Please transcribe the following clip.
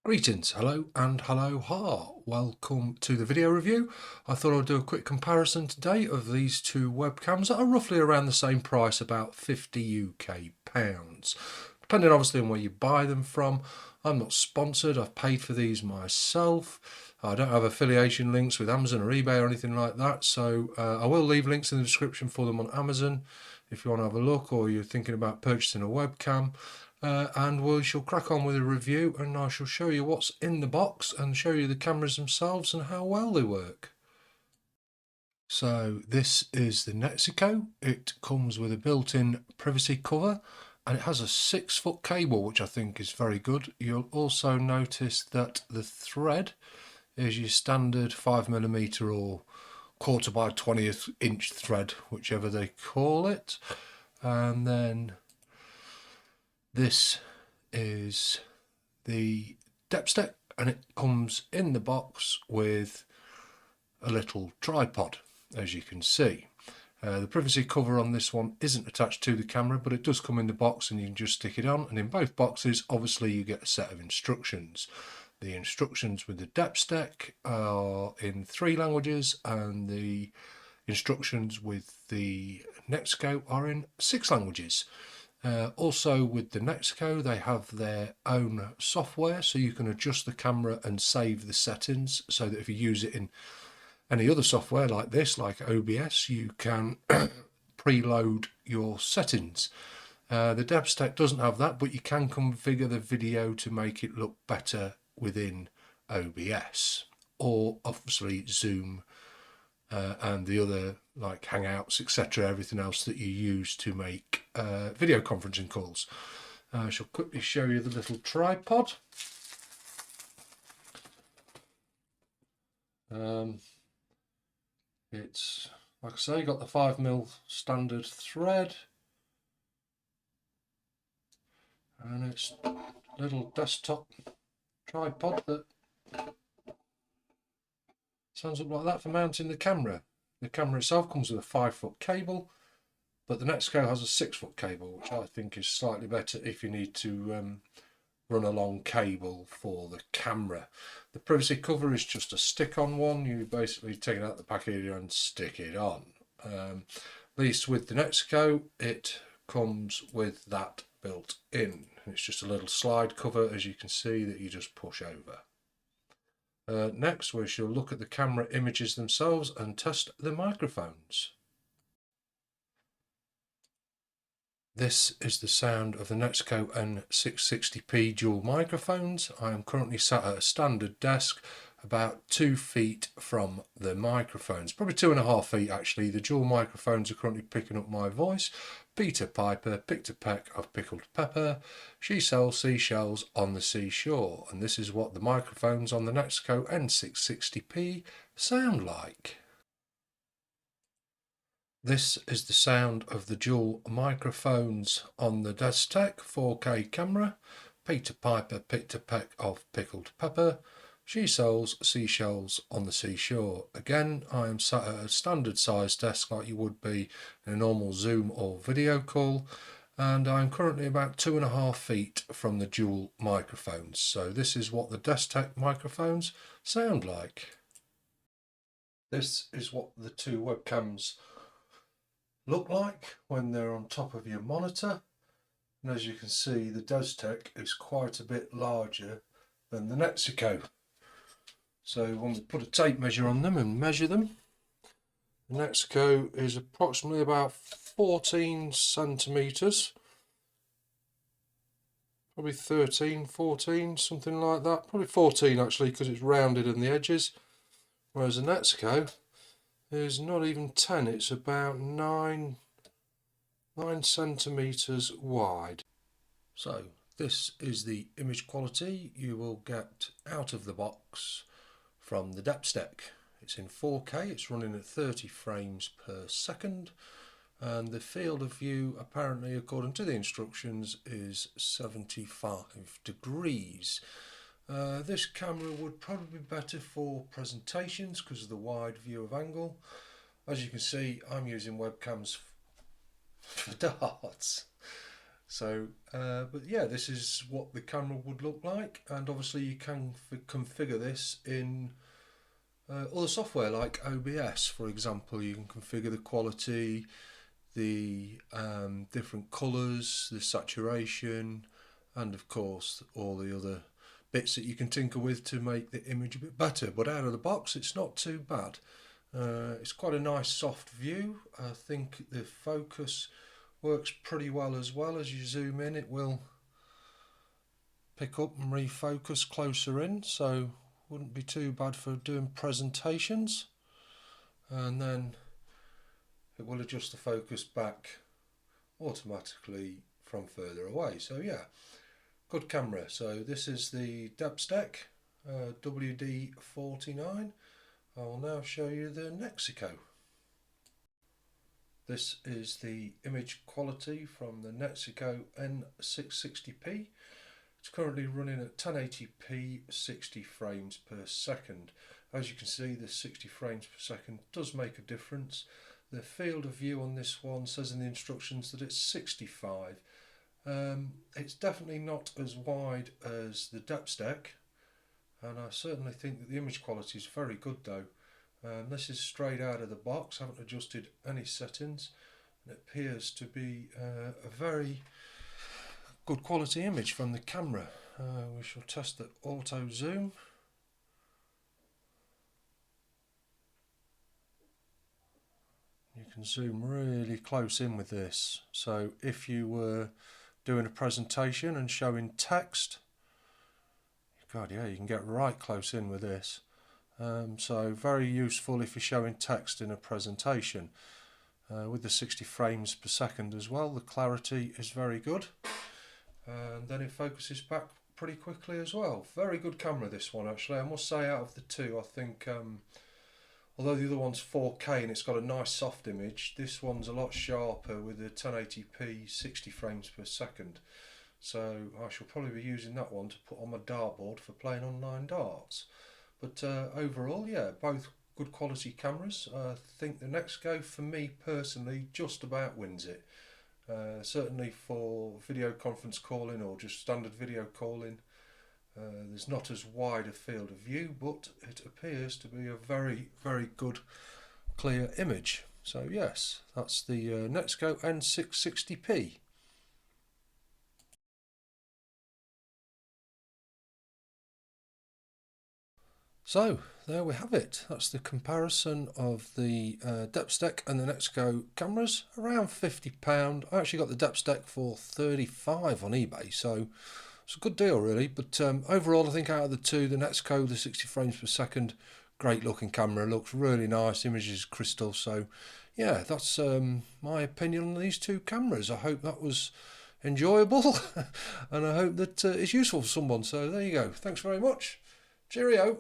Greetings, hello and hello ha. Welcome to the video review. I thought I'd do a quick comparison today of these two webcams that are roughly around the same price, about 50 UK pounds. Depending obviously on where you buy them from. I'm not sponsored, I've paid for these myself. I don't have affiliation links with Amazon or eBay or anything like that, so I will leave links in the description for them on Amazon if you want to have a look, or you're thinking about purchasing a webcam. And we shall crack on with a review, and I shall show you what's in the box and show you the cameras themselves and how well they work. So this is the Nexigo. It comes with a built-in privacy cover and it has a 6-foot cable, which I think is very good. You'll also notice that the thread is your standard 5mm or 1/4 by 20th inch thread, whichever they call it. And then this is the Depstech, and it comes in the box with a little tripod, as you can see. The privacy cover on this one isn't attached to the camera, but it does come in the box and you can just stick it on. And in both boxes, obviously, you get a set of instructions. The instructions with the Depstech are in 3 languages, and the instructions with the Nexigo are in 6 languages. Also with the Nexigo, they have their own software, so you can adjust the camera and save the settings, so that if you use it in any other software like this, like OBS, you can preload your settings. The Depstech doesn't have that, but you can configure the video to make it look better within OBS, or obviously Zoom and the other like Hangouts, etc., everything else that you use to make video conferencing calls. I shall quickly show you the little tripod. It's, like I say, got the 5mm standard thread, and it's a little desktop tripod that sounds up like that for mounting the camera. The camera itself comes with a 5-foot cable, but the Nexigo has a 6-foot cable, which I think is slightly better if you need to run a long cable for the camera. The privacy cover is just a stick-on one. You basically take it out the package and stick it on. At least with the Nexigo, it comes with that built in. It's just a little slide cover, as you can see, that you just push over. Next, we shall look at the camera images themselves and test the microphones. This is the sound of the Nexigo N660P dual microphones. I am currently sat at a standard desk about 2 feet from the microphones, probably 2.5 feet actually. The dual microphones are currently picking up my voice. Peter Piper picked a peck of pickled pepper. She sells seashells on the seashore. And this is what the microphones on the Nexigo N660P sound like. This is the sound of the dual microphones on the Depstech 4K camera. Peter Piper picked a peck of pickled pepper. She sells seashells on the seashore. Again, I am sat at a standard size desk like you would be in a normal Zoom or video call, and I'm currently about 2.5 feet from the dual microphones. So this is what the Depstech microphones sound like. This is what the two webcams look like when they're on top of your monitor, and as you can see, the Depstech is quite a bit larger than the Nexigo. So when we put a tape measure on them and measure them, the Nexigo is approximately about 14 centimeters, probably 13, 14, something like that, probably 14 actually, because it's rounded in the edges, whereas the Nexigo is not even 10, it's about 9 centimeters wide. So this is the image quality you will get out of the box from the Depstech. It's in 4K, it's running at 30 frames per second, and the field of view, apparently according to the instructions, is 75 degrees. This camera would probably be better for presentations because of the wide view of angle. As you can see, I'm using webcams for darts. So, but yeah, this is what the camera would look like, and obviously you can configure this in other software like OBS, for example. You can configure the quality, the different colours, the saturation, and of course all the other bits that you can tinker with to make the image a bit better. But out of the box, it's not too bad. It's quite a nice soft view. I think the focus works pretty well as well. As you zoom in, it will pick up and refocus closer in, so wouldn't be too bad for doing presentations. And then it will adjust the focus back automatically from further away. So yeah, good camera. So this is the Depstech WD49. I will now show you the Nexigo. This is the image quality from the Nexigo N660P. It's currently running at 1080p 60 frames per second. As you can see, the 60 frames per second does make a difference. The field of view on this one says in the instructions that it's 65. It's definitely not as wide as the Depstech, and I certainly think that the image quality is very good though. This is straight out of the box, I haven't adjusted any settings. It appears to be a very good quality image from the camera. We shall test the auto zoom. You can zoom really close in with this, so if you were doing a presentation and showing text, God yeah, you can get right close in with this. So very useful if you're showing text in a presentation. With the 60 frames per second as well, the clarity is very good, and then it focuses back pretty quickly as well. Very good camera, this one actually. I must say, out of the two, I think although the other one's 4K and it's got a nice soft image, this one's a lot sharper with a 1080p 60 frames per second. So I shall probably be using that one to put on my dartboard for playing online darts. But overall, yeah, both good quality cameras. I think the Nexigo, for me personally, just about wins it. Certainly for video conference calling or just standard video calling, there's not as wide a field of view, but it appears to be a very, very good clear image. So yes, that's the Nexigo N660P. So there we have it. That's the comparison of the Depstech and the Nexigo cameras. Around £50. I actually got the Depstech for £35 on eBay, so it's a good deal really. But overall, I think out of the two, the Nexigo, the 60 frames per second, great looking camera, looks really nice, image is crystal. So yeah, that's my opinion on these two cameras. I hope that was enjoyable and I hope that it's useful for someone. So there you go. Thanks very much. Cheerio.